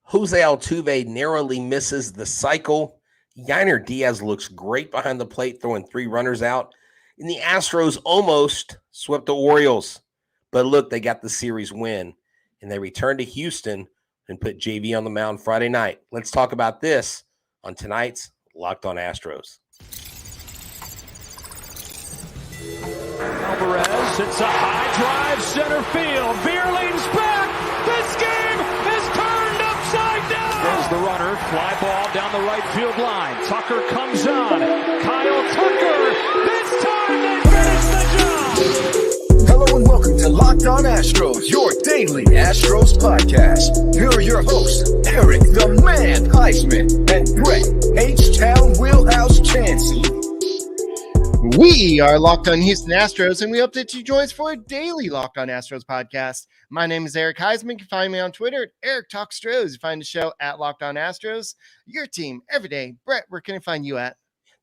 Jose Altuve narrowly misses the cycle. Yainer Diaz looks great behind the plate, throwing 3 runners out. And the Astros almost swept the Orioles. But look, they got the series win. And they returned to Houston and put JV on the mound Friday night. Let's talk about this on tonight's Locked On Astros. Alvarez hits a high drive center field. Beer leans back. This game is turned upside down. There's the runner. Fly ball down the right field line. Tucker comes on. Kyle Tucker. This time they finish the job. Hello and welcome to Locked On Astros, your daily Astros podcast. Here are your hosts, Eric the Man Huysman and Brett H-Town Wheelhouse Chancey. We are Locked On Houston Astros, and we hope that you join us for a daily Locked On Astros podcast. My name is Eric Huysman. You can find me on Twitter at Eric Talk Stros. You find the show at Locked On Astros. Your team every day. Brett, where can I find you at?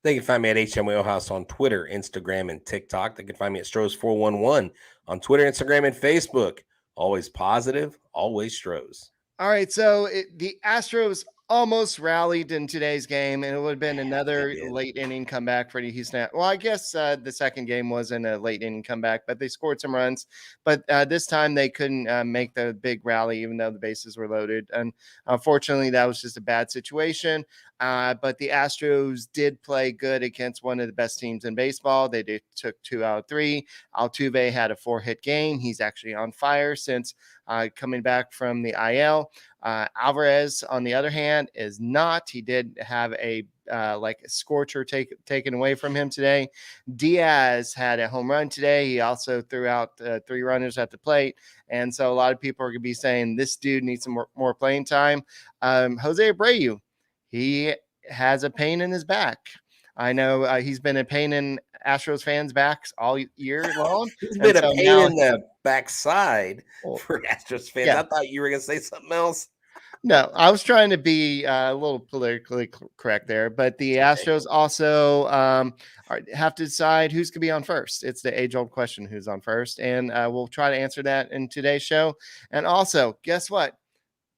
They can find me at HM Wheelhouse on Twitter, Instagram, and TikTok. They can find me at Stros411 on Twitter, Instagram, and Facebook. Always positive, always Stros. All right, so the Astros almost rallied in today's game, and it would have been another late inning comeback for the Houston. Well, I guess the second game wasn't a late inning comeback, but they scored some runs. But this time they couldn't make the big rally, even though the bases were loaded. And unfortunately, that was just a bad situation. But the Astros did play good against one of the best teams in baseball. They took 2 out of 3. Altuve had a 4-hit game. He's actually on fire since coming back from the IL. Alvarez, on the other hand, is not. He did have a scorcher taken away from him today. Diaz had a home run today. He also threw out 3 runners at the plate. And so a lot of people are going to be saying this dude needs some more playing time. Jose Abreu, he has a pain in his back. I know he's been a pain in Astros fans' backs all year long. He's been a pain in the backside for Astros fans. Yeah. I thought you were going to say something else. No, I was trying to be a little politically correct there, but the Astros also have to decide who's going to be on first. It's the age-old question, who's on first, and we'll try to answer that in today's show. And also, guess what?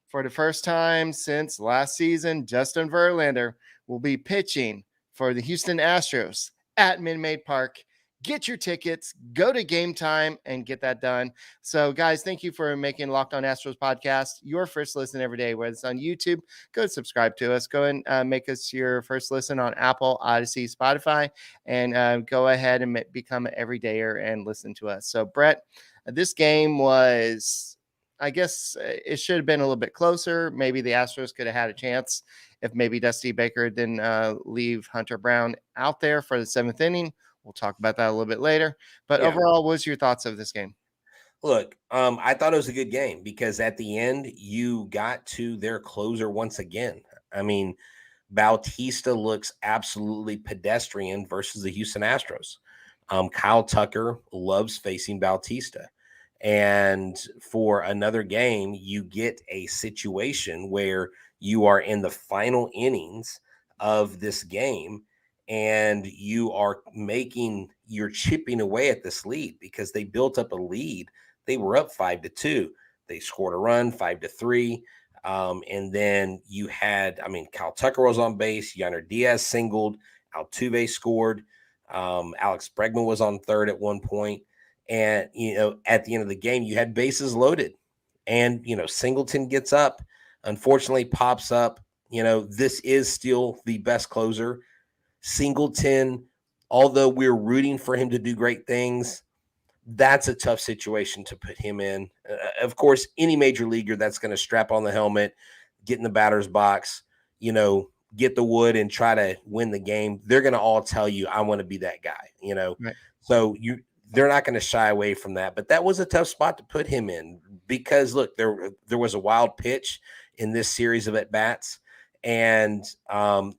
For the first time since last season, Justin Verlander will be pitching for the Houston Astros at Minute Maid Park. Get your tickets, go to Game Time, and get that done. So, guys, thank you for making Locked On Astros podcast your first listen every day, whether it's on YouTube. Go and subscribe to us. Go and make us your first listen on Apple, Odyssey, Spotify, and go ahead and become an everydayer and listen to us. So, Brett, this game was, I guess, it should have been a little bit closer. Maybe the Astros could have had a chance if maybe Dusty Baker didn't leave Hunter Brown out there for the 7th inning. We'll talk about that a little bit later. But overall, what was your thoughts of this game? Look, I thought it was a good game because at the end, you got to their closer once again. I mean, Bautista looks absolutely pedestrian versus the Houston Astros. Kyle Tucker loves facing Bautista. And for another game, you get a situation where you are in the final innings of this game and you're chipping away at this lead because they built up a lead. They were up 5-2. They scored a run 5-3. And then you had, Kyle Tucker was on base. Yainer Diaz singled. Altuve scored. Alex Bregman was on third at one point. And, at the end of the game, you had bases loaded. And, Singleton gets up, unfortunately pops up. This is still the best closer. Singleton, although we're rooting for him to do great things, that's a tough situation to put him in. Of course, any major leaguer that's going to strap on the helmet, get in the batter's box, get the wood and try to win the game, they're going to all tell you, I want to be that guy, Right. So they're not going to shy away from that. But that was a tough spot to put him in because, look, there was a wild pitch in this series of at-bats. And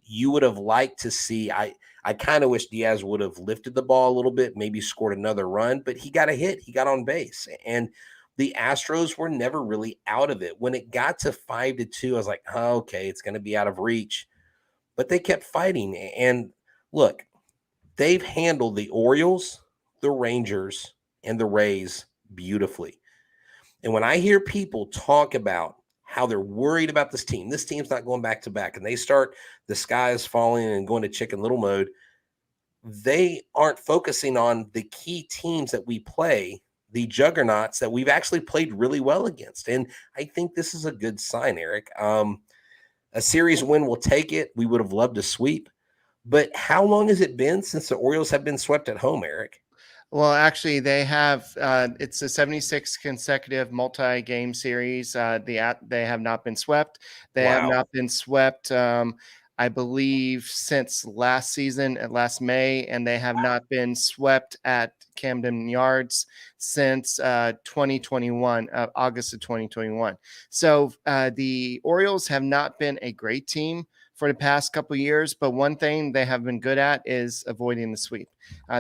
you would have liked to see, I kind of wish Diaz would have lifted the ball a little bit, maybe scored another run, but he got a hit. He got on base. And the Astros were never really out of it. When it got to 5-2, I was like, oh, okay, it's going to be out of reach. But they kept fighting. And look, they've handled the Orioles, the Rangers, and the Rays beautifully. And when I hear people talk about how they're worried about this team. This team's not going back to back, and they start the sky is falling and going to Chicken Little mode. They aren't focusing on the key teams that we play, the juggernauts that we've actually played really well against. And I think this is a good sign, Eric. A series win will take it. We would have loved to sweep. But how long has it been since the Orioles have been swept at home, Eric? Well, actually, they have. It's a 76 consecutive multi-game series. They have not been swept. They have Wow. not been swept. I believe since last season, at last May, and they have not been swept at Camden Yards since 2021, August of 2021. So the Orioles have not been a great team for the past couple of years, but one thing they have been good at is avoiding the sweep.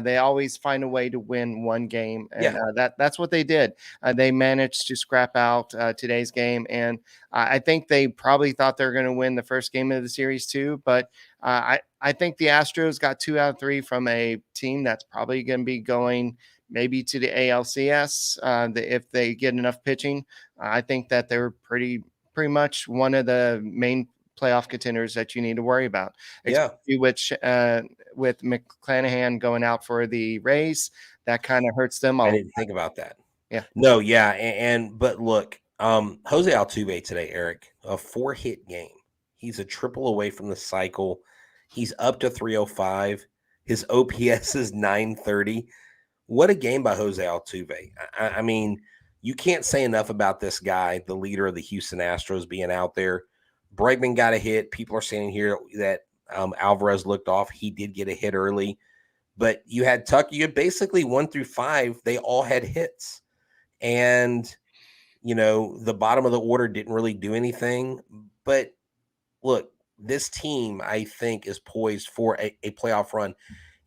They always find a way to win one game, and that's what they did. They managed to scrap out today's game, and I think they probably thought they were going to win the first game of the series too. But I think the Astros got 2 out of 3 from a team that's probably going to be going maybe to the ALCS if they get enough pitching. I think that they were pretty much one of the main playoff contenders that you need to worry about. Which with McClanahan going out for the Rays, that kind of hurts them. I didn't think about that. Yeah. No, yeah. But look, Jose Altuve today, Eric, a 4-hit game. He's a triple away from the cycle. He's up to 305. His OPS is 930. What a game by Jose Altuve. I mean, you can't say enough about this guy, the leader of the Houston Astros, being out there. Bregman got a hit. People are saying here that Alvarez looked off. He did get a hit early. But you had Tucker. You had basically 1 through 5. They all had hits. And, the bottom of the order didn't really do anything. But, look, this team, I think, is poised for a playoff run.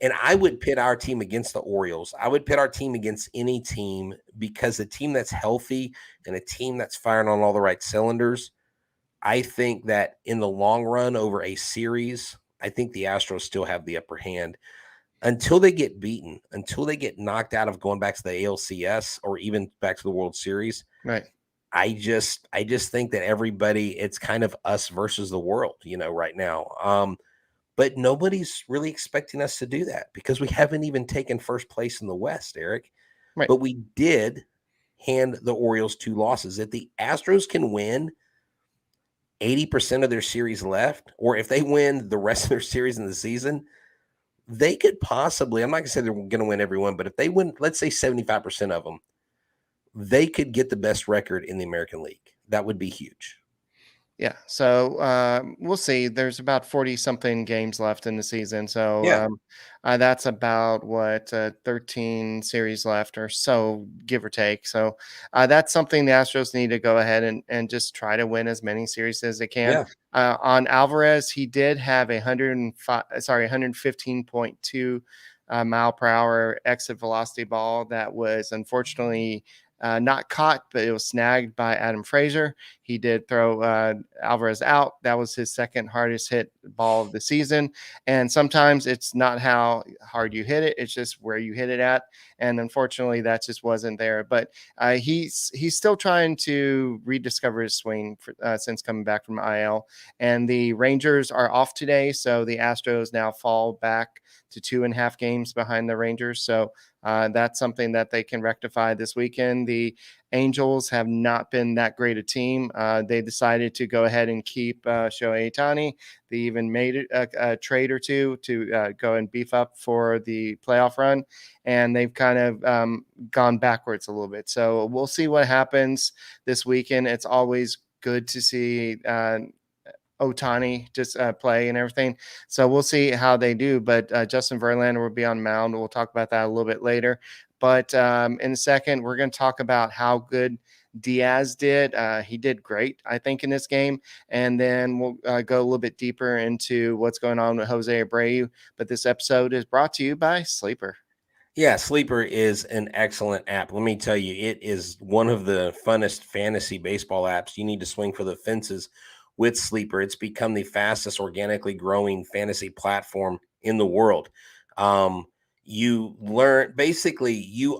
And I would pit our team against the Orioles. I would pit our team against any team because a team that's healthy and a team that's firing on all the right cylinders, I think that in the long run over a series, I think the Astros still have the upper hand until they get beaten, until they get knocked out of going back to the ALCS or even back to the World Series. Right. I just think that everybody, it's kind of us versus the world, right now. But nobody's really expecting us to do that because we haven't even taken first place in the West, Eric. Right. But we did hand the Orioles 2 losses. If the Astros can win 80% of their series left, or if they win the rest of their series in the season, they could possibly, I'm not going to say they're going to win every one, but if they win, let's say 75% of them, they could get the best record in the American League. That would be huge. Yeah. So we'll see. There's about 40-something games left in the season. So that's about 13 series left or so, give or take. So that's something the Astros need to go ahead and just try to win as many series as they can. On Alvarez, he did have 115.2 mile per hour exit velocity ball that was unfortunately not caught, but it was snagged by Adam Frazier. He did throw Alvarez out. That was his second hardest hit ball of the season. And sometimes it's not how hard you hit it, it's just where you hit it at. And unfortunately, that just wasn't there. But he's still trying to rediscover his swing since coming back from IL. And the Rangers are off today, so the Astros now fall back to 2.5 games behind the Rangers. So that's something that they can rectify this weekend. The Angels have not been that great a team. They decided to go ahead and keep Shohei Ohtani. They even made a trade or two to go and beef up for the playoff run, and they've kind of gone backwards a little bit. So we'll see what happens this weekend. It's always good to see Ohtani just play and everything. So we'll see how they do. But Justin Verlander will be on mound. We'll talk about that a little bit later. But in a second, we're going to talk about how good Diaz did. He did great, I think, in this game. And then we'll go a little bit deeper into what's going on with Jose Abreu. But this episode is brought to you by Sleeper. Yeah, Sleeper is an excellent app. Let me tell you, it is one of the funnest fantasy baseball apps. You need to swing for the fences with Sleeper. It's become the fastest organically growing fantasy platform in the world. You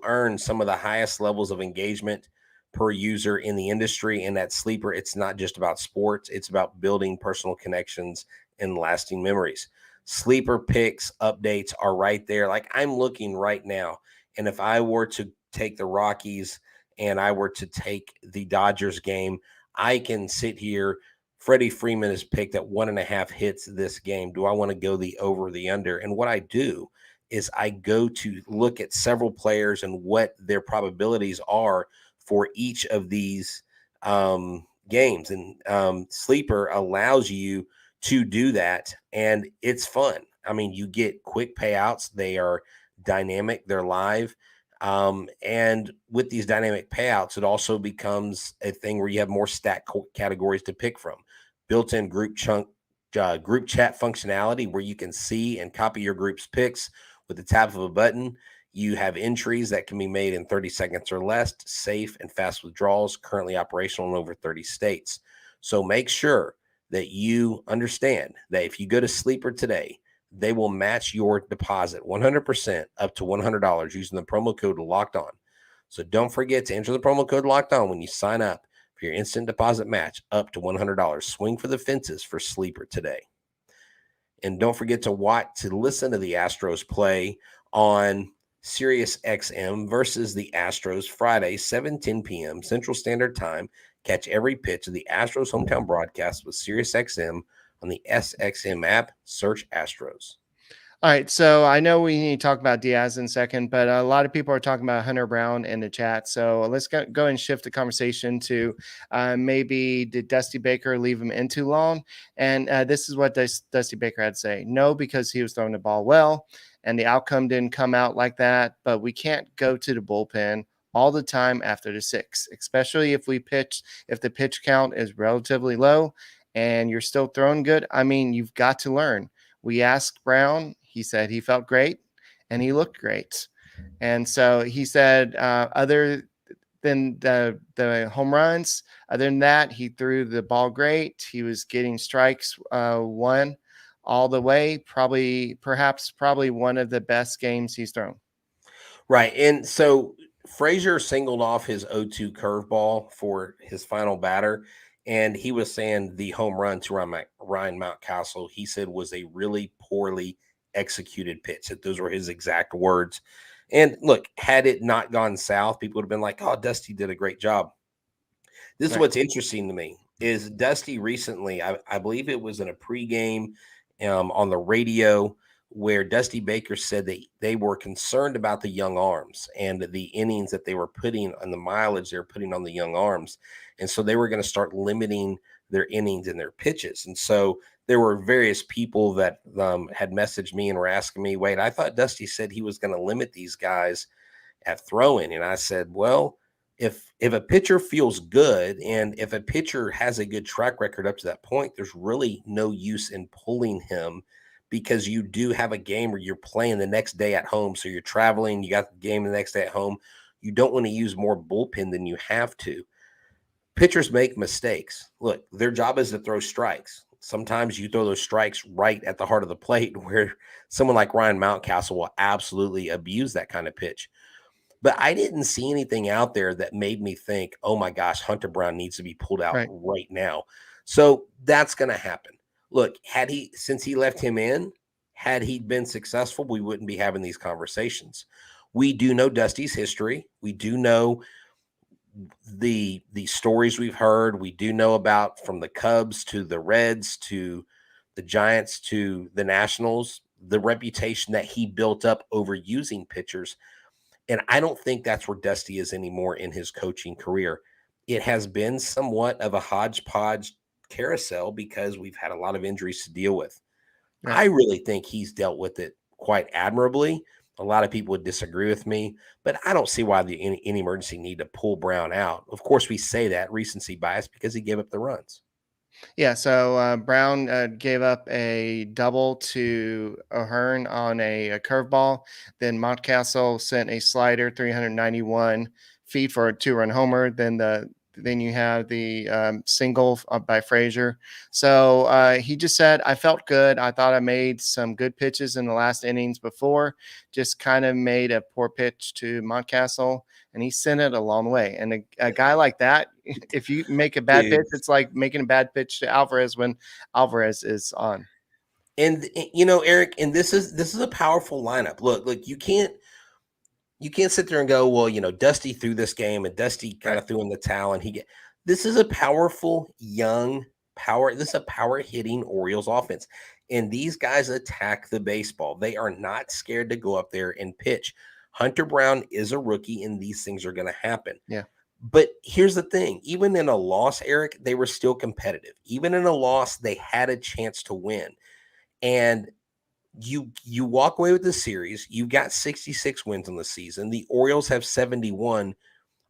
earn some of the highest levels of engagement per user in the industry. And that Sleeper, it's not just about sports, it's about building personal connections and lasting memories. Sleeper picks updates are right there. Like I'm looking right now, and if I were to take the Rockies and I were to take the Dodgers game, I can sit here. Freddie Freeman is picked at 1.5 hits this game. Do I want to go the over or the under? And what I do is I go to look at several players and what their probabilities are for each of these games. And Sleeper allows you to do that, and it's fun. I mean, you get quick payouts. They are dynamic. They're live. And with these dynamic payouts, it also becomes a thing where you have more stat categories to pick from. Built-in group chat functionality where you can see and copy your group's picks with the tap of a button. You have entries that can be made in 30 seconds or less, safe and fast withdrawals, currently operational in over 30 states. So make sure that you understand that if you go to Sleeper today, they will match your deposit 100% up to $100 using the promo code Locked On. So don't forget to enter the promo code Locked On when you sign up for your instant deposit match up to $100. Swing for the fences for Sleeper today. And don't forget to listen to the Astros play on Sirius XM versus the Astros Friday, 7:10 p.m. Central Standard Time. Catch every pitch of the Astros hometown broadcast with Sirius XM on the SXM app. Search Astros. All right, so I know we need to talk about Diaz in a second, but a lot of people are talking about Hunter Brown in the chat. So let's go and shift the conversation to maybe did Dusty Baker leave him in too long? And this is what Dusty Baker had to say. No, because he was throwing the ball well, and the outcome didn't come out like that. But we can't go to the bullpen all the time after the 6, especially if the pitch count is relatively low and you're still throwing good. I mean, you've got to learn. We asked Brown. He said he felt great and he looked great. And so he said, other than the home runs, other than that, he threw the ball great. He was getting strikes one all the way. Probably one of the best games he's thrown. Right. And so Frazier singled off his 0-2 curveball for his final batter. And he was saying the home run to Ryan Mountcastle, he said, was a really poorly executed pitch. That those were his exact words. And look, had it not gone south, people would have been like, oh, Dusty did a great job. This is what's interesting to me is Dusty recently, I believe it was in a pregame on the radio, where Dusty Baker said that they were concerned about the young arms and the innings that they were putting on the mileage they were putting on the young arms. And so they were going to start limiting their innings and their pitches. And so there were various people that had messaged me and were asking me, wait, I thought Dusty said he was going to limit these guys at throwing. And I said, well, if a pitcher feels good and if a pitcher has a good track record up to that point, there's really no use in pulling him, because you do have a game where you're playing the next day at home. So you're traveling, you got the game the next day at home. You don't want to use more bullpen than you have to. Pitchers make mistakes. Look, their job is to throw strikes. Sometimes you throw those strikes right at the heart of the plate, where someone like Ryan Mountcastle will absolutely abuse that kind of pitch. But I didn't see anything out there that made me think, oh my gosh, Hunter Brown needs to be pulled out right now. So that's going to happen. Look, since he left him in, had he been successful, we wouldn't be having these conversations. We do know Dusty's history. We do know the stories we've heard. We do know about, from the Cubs to the Reds to the Giants to the Nationals, the reputation that he built up over using pitchers. And I don't think that's where Dusty is anymore in his coaching career. It has been somewhat of a hodgepodge carousel because we've had a lot of injuries to deal with. Yeah. I really think he's dealt with it quite admirably. A lot of people would disagree with me, but I don't see why any emergency need to pull Brown out. Of course, we say that recency bias because he gave up the runs. Yeah, so Brown gave up a double to O'Hearn on a curveball. Then Mountcastle sent a slider, 391 feet for a 2-run homer. Then the Then you have the single by Frazier. So he just said, I felt good. I thought I made some good pitches in the last innings before, just kind of made a poor pitch to Mountcastle, and he sent it a long way. And a guy like that, if you make a bad pitch, it's like making a bad pitch to Alvarez when Alvarez is on. And Eric, and this is a powerful lineup. Look, you can't sit there and go, well, Dusty threw this game and Dusty kind of threw in the towel, and this is a powerful young this is a power hitting Orioles offense. And these guys attack the baseball. They are not scared to go up there and pitch. Hunter Brown is a rookie, and these things are going to happen. Yeah. But here's the thing. Even in a loss, Eric, they were still competitive. Even in a loss, they had a chance to win. And you walk away with the series. You've got 66 wins on the season. The Orioles have 71.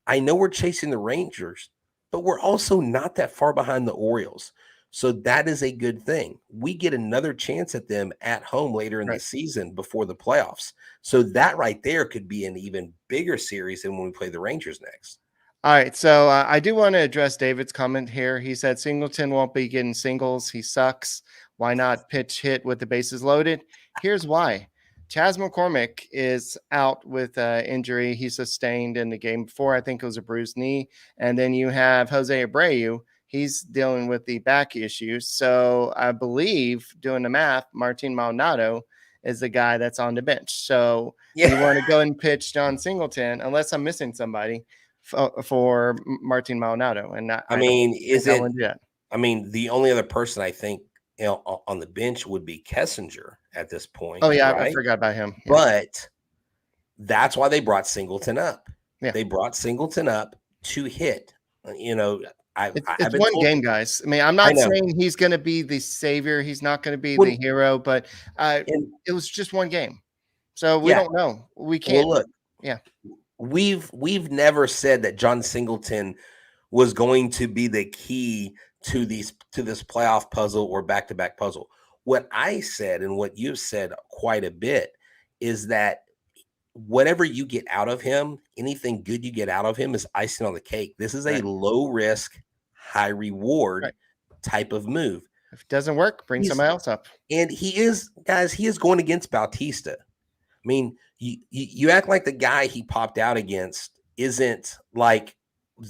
I know we're chasing the Rangers, but we're also not that far behind the Orioles. So that is a good thing. We get another chance at them at home later in the season before the playoffs. So that right there could be an even bigger series than when we play the Rangers next. All right. So I do want to address David's comment here. He said Singleton won't be getting singles. He sucks. Why not pitch hit with the bases loaded? Here's why. Chas McCormick is out with injury he sustained in the game before. I think it was a bruised knee. And then you have Jose Abreu. He's dealing with the back issues. So I believe, doing the math, Martin Maldonado is the guy that's on the bench. So you want to go and pitch John Singleton, unless I'm missing somebody, for Martin Maldonado. And the only other person I think on the bench would be Kessinger at this point. Oh, yeah, right? I forgot about him. Yeah. But that's why they brought Singleton up. Yeah. They brought Singleton up to hit. It's one game, guys. I mean, I'm not saying he's going to be the savior. He's not going to be the hero, but it was just one game. So we don't know. We can't. Well, look, we've never said that John Singleton was going to be the key to this playoff puzzle or back-to-back puzzle. What I said, and what you've said quite a bit, is that whatever you get out of him, anything good you get out of him is icing on the cake. This is a low risk, high reward type of move. If it doesn't work, bring somebody else up. And he is going against Bautista. I mean, you act like the guy he popped out against isn't like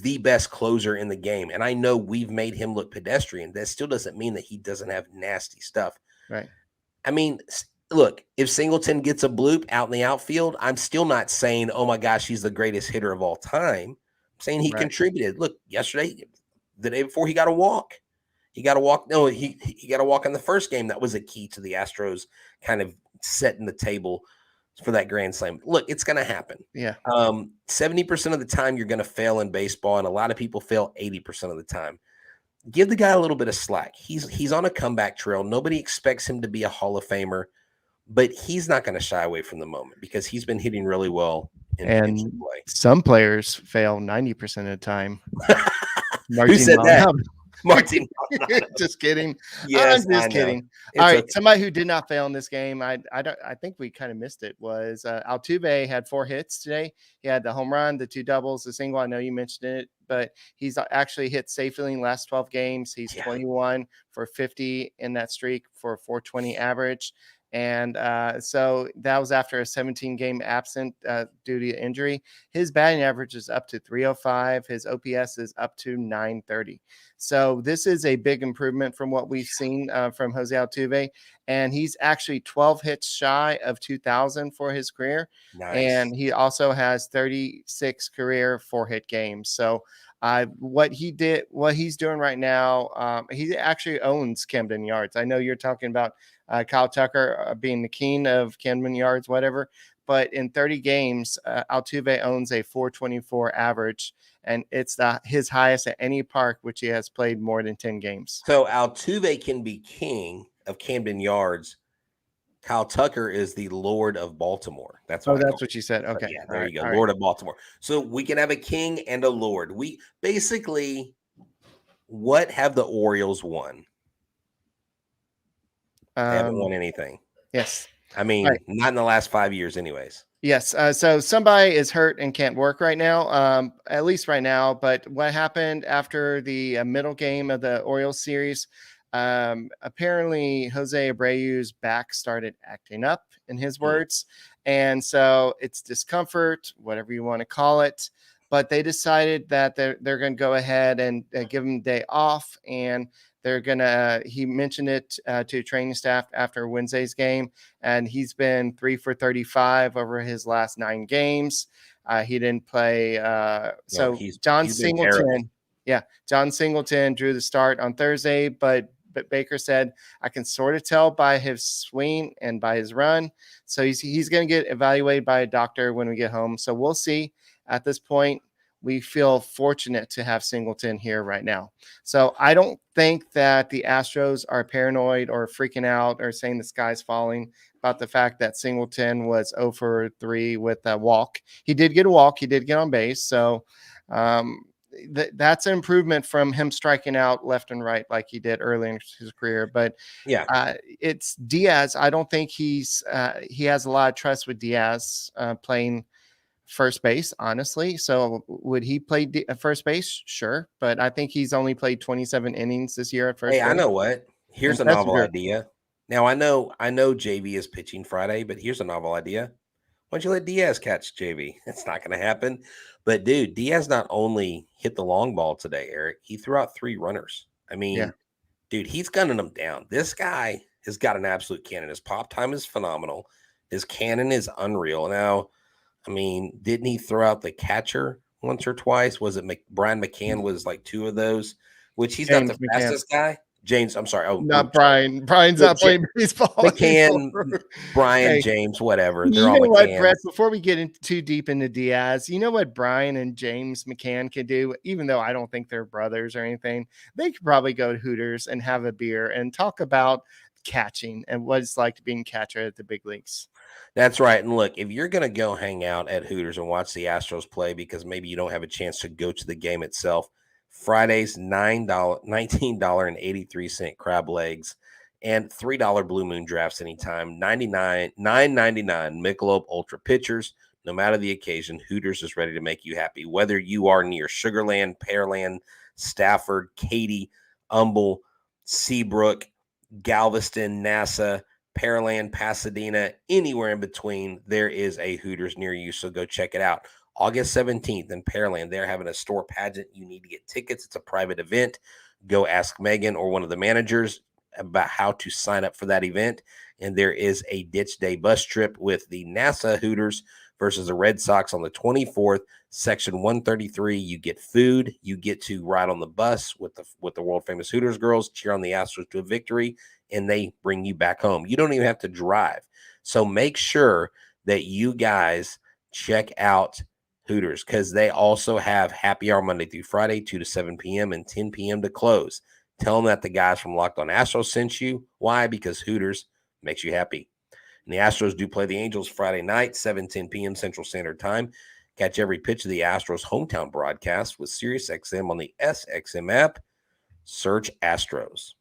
the best closer in the game. And I know we've made him look pedestrian. That still doesn't mean that he doesn't have nasty stuff. Right. I mean, look, if Singleton gets a bloop out in the outfield, I'm still not saying, oh my gosh, he's the greatest hitter of all time. I'm saying he contributed. Look, yesterday, the day before, he got a walk. He got a walk. No, he got a walk in the first game. That was a key to the Astros kind of setting the table for that grand slam. Look, it's going to happen. Yeah. 70% of the time you're going to fail in baseball, and a lot of people fail 80% of the time. Give the guy a little bit of slack. He's on a comeback trail. Nobody expects him to be a Hall of Famer, but he's not going to shy away from the moment because he's been hitting really well in play. Some players fail 90% of the time. Who said that? Martin. Just kidding. Yes, I'm just kidding. All right. Somebody who did not fail in this game, I think we kind of missed it, was Altuve had 4 hits today. He had the home run, the 2 doubles, the single. I know you mentioned it, but he's actually hit safely in the last 12 games. He's 21 for 50 in that streak for a 420 average. And so that was after a 17-game absent due to injury. His batting average is up to 305. His OPS is up to 930. So this is a big improvement from what we've seen from Jose Altuve. And he's actually 12 hits shy of 2,000 for his career. Nice. And he also has 36 career 4-hit games. So what he's doing right now, he actually owns Camden Yards. I know you're talking about Kyle Tucker being the king of Camden Yards, whatever. But in 30 games, Altuve owns a 424 average, and it's his highest at any park, which he has played more than 10 games. So Altuve can be king of Camden Yards. Kyle Tucker is the Lord of Baltimore. That's what you said. Okay. Yeah, there you go. Lord of Baltimore. So we can have a king and a Lord. We basically, what have the Orioles won? They haven't won anything. Yes. I mean, not in the last 5 years anyways. Yes. So somebody is hurt and can't work right now, at least right now. But what happened after the middle game of the Orioles series? Apparently, Jose Abreu's back started acting up, in his words. And so it's discomfort, whatever you want to call it. But they decided that they're going to go ahead and give him a day off. And they're going to, he mentioned it to training staff after Wednesday's game, and he's been 3 for 35 over his last 9 games. He didn't play. So he's John been terrible. Singleton, John Singleton drew the start on Thursday, but Baker said, I can sort of tell by his swing and by his run. So he's going to get evaluated by a doctor when we get home. So we'll see. At this point, we feel fortunate to have Singleton here right now. So I don't think that the Astros are paranoid or freaking out or saying the sky's falling about the fact that Singleton was 0 for 3 with a walk. He did get a walk. He did get on base. So that's an improvement from him striking out left and right like he did early in his career. But it's Diaz. I don't think he has a lot of trust with Diaz playing first base, honestly. So would he play first base? Sure. But I think he's only played 27 innings this year at first base. I know what. Here's a novel idea. Now, I know JV is pitching Friday, but here's a novel idea. Why don't you let Diaz catch JV? It's not going to happen. But, dude, Diaz not only hit the long ball today, Eric, he threw out 3 runners. I mean, dude, he's gunning them down. This guy has got an absolute cannon. His pop time is phenomenal. His cannon is unreal. Now, I mean, didn't he throw out the catcher once or twice? Was it Brian McCann was like 2 of those, which he's James not the fastest guy? James, I'm sorry. Oh, not Brian. Brian's not playing baseball. McCann, Brian, James, whatever. They're all know what, McCann. Brett? Before we get too deep into Diaz, you know what Brian and James McCann can do? Even though I don't think they're brothers or anything, they could probably go to Hooters and have a beer and talk about catching and what it's like to be a catcher at the big leagues. That's right. And look, if you're going to go hang out at Hooters and watch the Astros play because maybe you don't have a chance to go to the game itself, Friday's $19.83 crab legs and $3 Blue Moon drafts anytime, $9.99 Michelob Ultra pitchers. No matter the occasion, Hooters is ready to make you happy. Whether you are near Sugarland, Pearland, Stafford, Katy, Humble, Seabrook, Galveston, NASA, Pearland, Pasadena, anywhere in between, there is a Hooters near you, so go check it out. August 17th in Pearland, they're having a store pageant. You need to get tickets. It's a private event. Go ask Megan or one of the managers about how to sign up for that event. And there is a Ditch Day bus trip with the NASA Hooters versus the Red Sox on the 24th, section 133. You get food. You get to ride on the bus with the world famous Hooters girls, cheer on the Astros to a victory, and they bring you back home. You don't even have to drive. So make sure that you guys check out Hooters because they also have happy hour Monday through Friday, 2 to 7 p.m. and 10 p.m. to close. Tell them that the guys from Locked On Astros sent you. Why? Because Hooters makes you happy. And the Astros do play the Angels Friday night, 7:10 p.m. Central Standard Time. Catch every pitch of the Astros hometown broadcast with SiriusXM on the SXM app. Search Astros.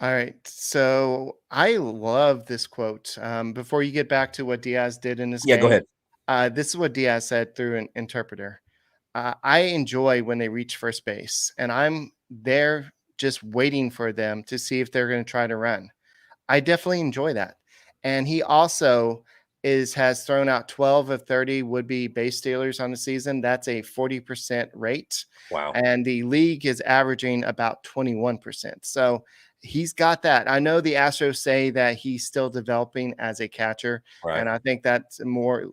All right. So I love this quote. Before you get back to what Diaz did in this game. Go ahead. This is what Diaz said through an interpreter. I enjoy when they reach first base, and I'm there just waiting for them to see if they're going to try to run. I definitely enjoy that. And he also has thrown out 12 of 30 would-be base stealers on the season. That's a 40% rate. Wow. And the league is averaging about 21%. So he's got that. I know the Astros say that he's still developing as a catcher, right. And I think that's more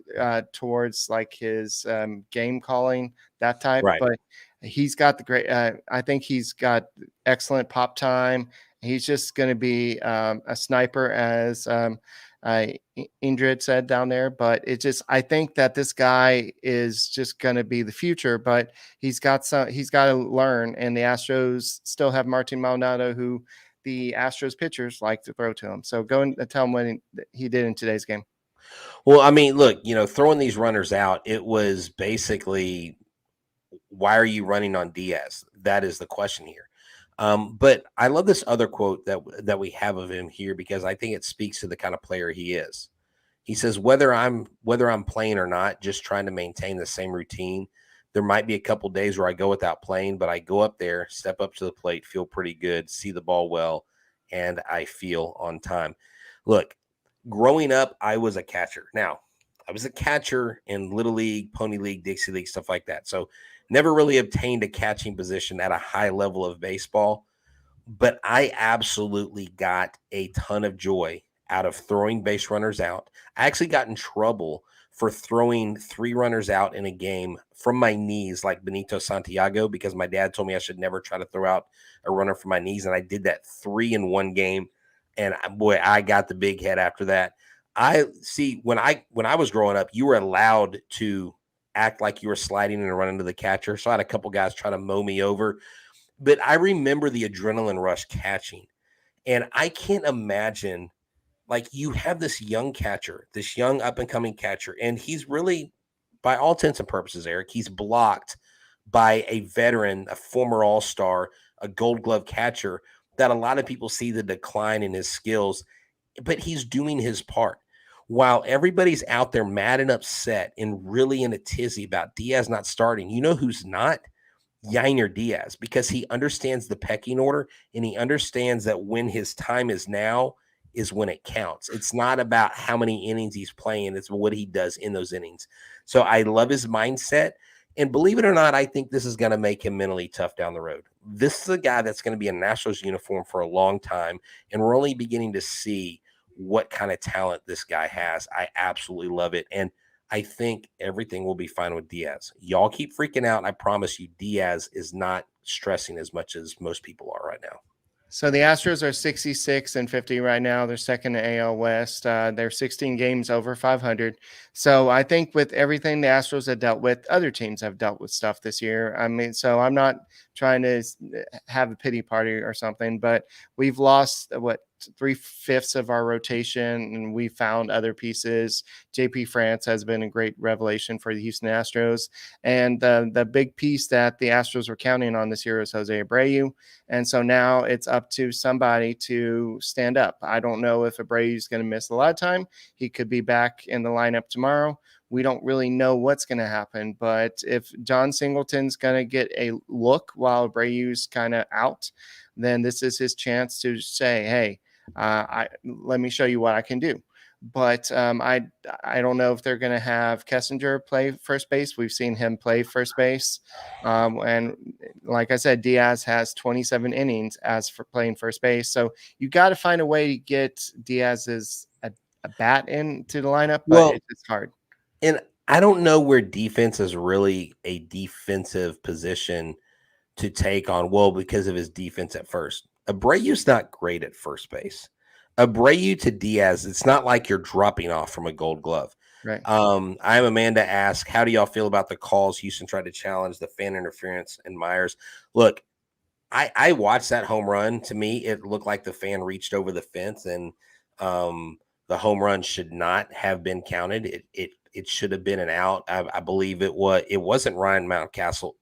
towards like his game calling, that type. Right. But he's got the great. I think he's got excellent pop time. He's just going to be a sniper, as Indrid said down there. But I think that this guy is just going to be the future. But he's got to learn. And the Astros still have Martin Maldonado, who the Astros pitchers like to throw to him. So go and tell him what he did in today's game. Well, I mean, look, throwing these runners out, it was basically, why are you running on Diaz? That is the question here. But I love this other quote that we have of him here because I think it speaks to the kind of player he is. He says, whether I'm playing or not, just trying to maintain the same routine. There might be a couple days where I go without playing, but I go up there, step up to the plate, feel pretty good, see the ball well, and I feel on time. Look, growing up, I was a catcher. Now, I was a catcher in Little League, Pony League, Dixie League, stuff like that. So never really obtained a catching position at a high level of baseball, but I absolutely got a ton of joy out of throwing base runners out. I actually got in trouble for throwing 3 runners out in a game from my knees like Benito Santiago because my dad told me I should never try to throw out a runner from my knees, and I did that 3 in one game, and boy, I got the big head after that. I see when I was growing up, you were allowed to act like you were sliding and running to the catcher. So I had a couple guys try to mow me over, but I remember the adrenaline rush catching, and I can't imagine, like, you have this young catcher, this young up and coming catcher, and he's really, by all intents and purposes, Eric, he's blocked by a veteran, a former all-star, a gold glove catcher that a lot of people see the decline in his skills, but he's doing his part. While everybody's out there mad and upset and really in a tizzy about Diaz not starting, you know who's not? Yainer Diaz, because he understands the pecking order and he understands that when his time is now is when it counts. It's not about how many innings he's playing, it's what he does in those innings. So I love his mindset. And believe it or not, I think this is going to make him mentally tough down the road. This is a guy that's going to be in Nationals uniform for a long time, and we're only beginning to see what kind of talent this guy has. I absolutely love it. And I think everything will be fine with Diaz. Y'all keep freaking out. I promise you, Diaz is not stressing as much as most people are right now. So the Astros are 66-50 right now. They're second in AL West. They're 16 games over 500. So I think with everything the Astros have dealt with, other teams have dealt with stuff this year. I mean, so I'm not trying to have a pity party or something, but we've lost 3/5 of our rotation, and we found other pieces. JP France has been a great revelation for the Houston Astros, and the big piece that the Astros were counting on this year is Jose Abreu, and so now it's up to somebody to stand up. I don't know if Abreu is going to miss a lot of time. He could be back in the lineup tomorrow. We don't really know what's going to happen, but if John Singleton's going to get a look while Abreu's kind of out, then this is his chance to say, hey, let me show you what I can do. But I don't know if they're going to have Kessinger play first base. We've seen him play first base. And like I said, Diaz has 27 innings as for playing first base. So you got to find a way to get Diaz's a bat into the lineup, but it's hard. And I don't know where defense is really a defensive position to take on, because of his defense at first. Abreu's not great at first base. Abreu to Diaz, it's not like you're dropping off from a gold glove. Right. I'm Amanda asked, how do y'all feel about the calls Houston tried to challenge the fan interference and Myers? Look, I watched that home run. To me, it looked like the fan reached over the fence, and the home run should not have been counted. It should have been an out. I believe it wasn't Ryan Mountcastle.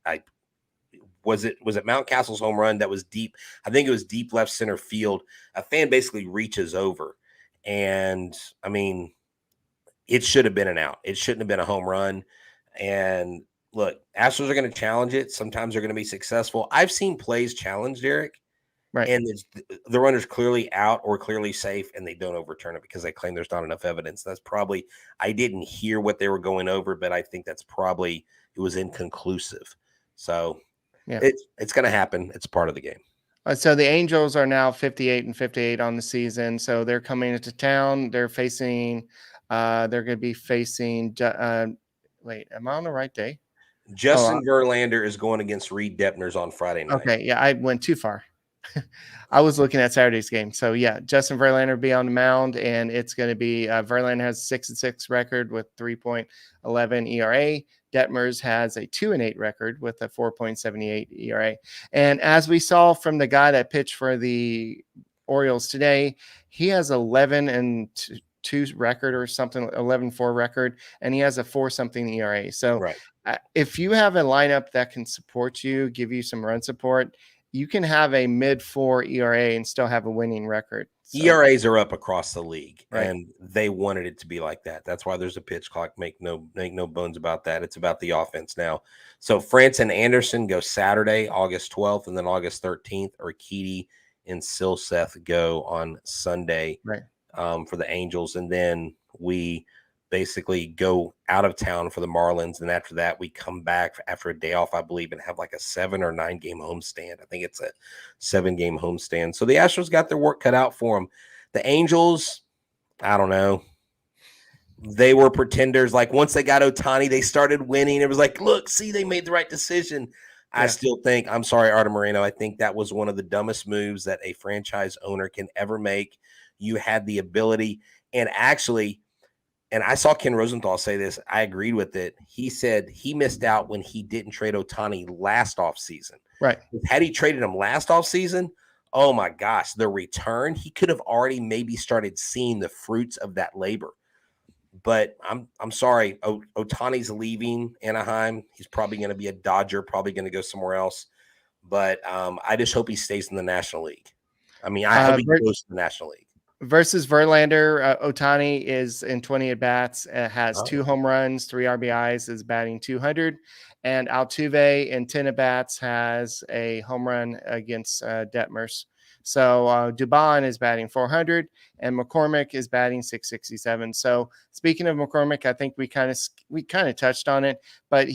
Was it Mountcastle's home run that was deep? I think it was deep left center field. A fan basically reaches over, and I mean, it should have been an out. It shouldn't have been a home run. And look, Astros are going to challenge it. Sometimes they're going to be successful. I've seen plays challenged, Eric, right, and the runner's clearly out or clearly safe, and they don't overturn it because they claim there's not enough evidence. That's probably, I didn't hear what they were going over, but I think that's probably, it was inconclusive. So yeah, it's going to happen. It's part of the game. So the Angels are now 58-58 on the season. So they're coming into town. They're facing, they're going to be facing, wait, am I on the right day? Justin Verlander is going against Reed Depners on Friday night. Okay. Yeah, I went too far. I was looking at Saturday's game. So yeah, Justin Verlander will be on the mound, and it's going to be Verlander has a 6-6 record with 3.11 ERA. Detmers has a 2-8 record with a 4.78 ERA. And as we saw from the guy that pitched for the Orioles today, he has 11-2 record or something, 11-4 record, and he has a 4-something ERA. So if you have a lineup that can support you, give you some run support, you can have a mid-4 ERA and still have a winning record. So, ERAs are up across the league, right. and they wanted it to be like that. That's why there's a pitch clock. Make no bones about that. It's about the offense now. So France and Anderson go Saturday, August 12th, and then August 13th. Urquidy and Silseth go on Sunday, right. For the Angels, and then we basically go out of town for the Marlins, and after that we come back after a day off, I believe, and have like a 7 or 9 game homestand. I think it's a 7 game homestand. So the Astros got their work cut out for them. The Angels, I don't know. They were pretenders. Like once they got Ohtani, they started winning. It was like, look, see, they made the right decision. Yeah. I still think, I'm sorry, Artie Moreno, I think that was one of the dumbest moves that a franchise owner can ever make. You had the ability, and actually, and I saw Ken Rosenthal say this. I agreed with it. He said he missed out when he didn't trade Ohtani last offseason. Right. Had he traded him last offseason, oh my gosh, the return, he could have already maybe started seeing the fruits of that labor. But I'm sorry, Ohtani's leaving Anaheim. He's probably going to be a Dodger, probably going to go somewhere else. But I just hope he stays in the National League. I mean, I hope he goes to the National League. Versus Verlander, Ohtani is in 20 at-bats, has 2 home runs, 3 RBIs, is batting 200. And Altuve in 10 at-bats has a home run against Detmers. So Dubon is batting 400, and McCormick is batting 667. So speaking of McCormick, I think we kind of touched on it, but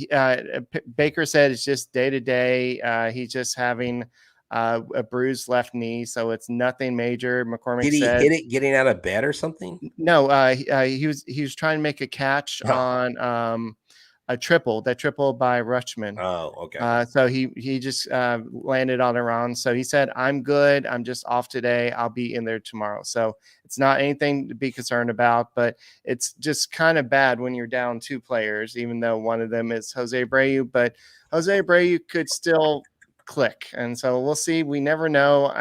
Baker said it's just day-to-day. He's just having a bruised left knee, so it's nothing major. McCormick did he hit it getting out of bed or something? No, he was trying to make a catch on a triple by Rutschman. Oh, okay. So he just landed on a run. So he said, "I'm good. I'm just off today. I'll be in there tomorrow." So it's not anything to be concerned about, but it's just kind of bad when you're down 2 players, even though one of them is Jose Abreu. But Jose Abreu could still click, and so we'll see. We never know.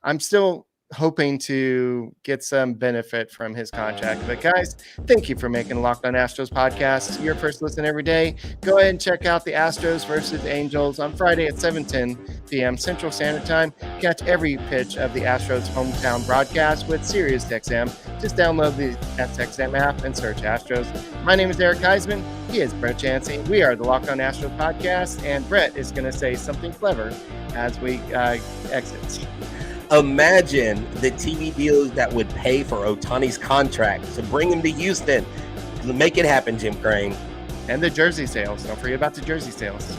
I'm still hoping to get some benefit from his contract. But guys, thank you for making Locked On Astros podcast your first listen every day. Go ahead and check out the Astros versus Angels on Friday at 7:10 p.m. Central Standard Time. Catch every pitch of the Astros hometown broadcast with SiriusXM. Just download the SXM app and search Astros. My name is Eric Huysman. He is Brett Chancey. We are the Locked On Astros podcast, and Brett is going to say something clever as we exit. Imagine the TV deals that would pay for Ohtani's contract to bring him to Houston. Make it happen, Jim Crane. And the jersey sales. Don't forget about the jersey sales.